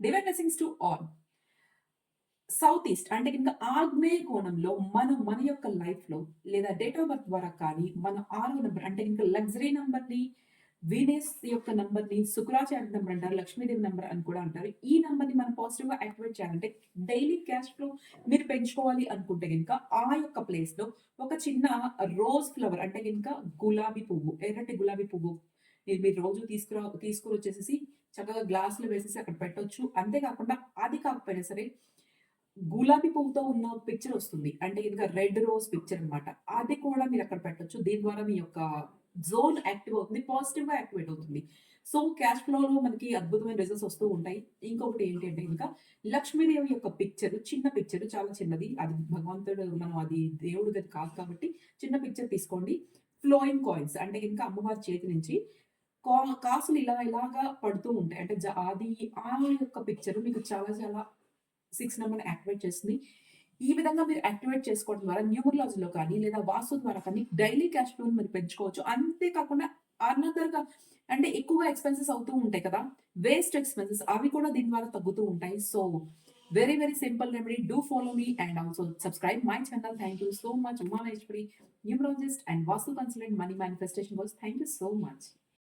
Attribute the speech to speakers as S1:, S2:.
S1: Divine blessings to all. South east అంటే కింద ఆగ్నేయ కోణంలో మనం మన యొక్క లైఫ్‌లో లేదా డేట్ ఆఫ్ బర్త్ ద్వారా కానీ మన 6వ నంబర్ అంటే ఇంకా లగ్జరీ నంబర్‌ని, వీనస్ యొక్క నంబర్‌ని, శుక్రాచార్య నంబర్ అంటారు. లక్ష్మీదేవి నంబర్ అని కూడా అంటారు. ఈ నంబర్‌ని మనం పాజిటివ్‌గా యాక్టివేట్ చేయాలంటే డైలీ క్యాష్ ఫ్లో మీరు పెంచుకోవాలి అనుకుంటే గనుక ఆ యొక్క ప్లేస్‌లో ఒక చిన్న రోజ్ ఫ్లవర్ అంటే గనుక గులాబీ పువ్వు, ఎర్రటి గులాబీ పువ్వు మీరు రోజు తీసుకొనొచ్చేసేసి చక్కగా గ్లాస్‌లో వేసేసి అక్కడ పెట్టొచ్చు. అంతే కాకుండా అది కాకపోయినా సరే గులాబీ పువ్వుతో ఉన్న పిక్చర్ వస్తుంది. అంటే ఇంకా రెడ్ రోజ్ పిక్చర్ అన్నమాట. అది కూడా మీరక్కడ పెట్టొచ్చు. దీని ద్వారా మీ యొక్క జోన్ యాక్టివ్ అవుతుంది. పాజిటివ్‌గా యాక్టివేట్ అవుతుంది. సో, క్యాష్ ఫ్లోలో మనకి అద్భుతమైన రిజల్ట్స్ వస్తూ ఉంటాయి. ఇంకొకటి ఏంటి అంటే గనుక లక్ష్మీదేవి యొక్క పిక్చర్ చిన్న పిక్చర్ చాలా చిన్నది. అది భగవంతుడు మనం అది దేవుడిది కాదు కాబట్టి చిన్న పిక్చర్ తీసుకోండి. ఫ్లోయింగ్ కాయిన్స్ అంటే గనుక అమ్మవారి చేతి నుంచి కా కాసులు ఇలాగా పడుతూ ఉంటాయి. అంటే అది ఆ యొక్క పిక్చర్ మీకు చాలా చాలా 6 నంబర్‌ని యాక్టివేట్ చేస్తుంది. ఈ విధంగా మీరు యాక్టివేట్ చేసుకోవడం ద్వారా న్యూమరాలజీలో కానీ, లేదా వాస్తు ద్వారా కానీ డైలీ క్యాష్ ఫ్లోని మీరు పెంచుకోవచ్చు. అంతే కాకుండా అనదర్‌గా అంటే ఎక్కువగా ఎక్స్‌పెన్సెస్ అవుతూ ఉంటాయి కదా! వేస్ట్ ఎక్స్‌పెన్సెస్ అవి కూడా దీని ద్వారా తగ్గుతూ ఉంటాయి. So, very very simple remedy. Do follow me and also subscribe my channel. Thank you so much. Uma Maheshwari, numerologist and vastu consultant, money manifestation coach. Thank you so much.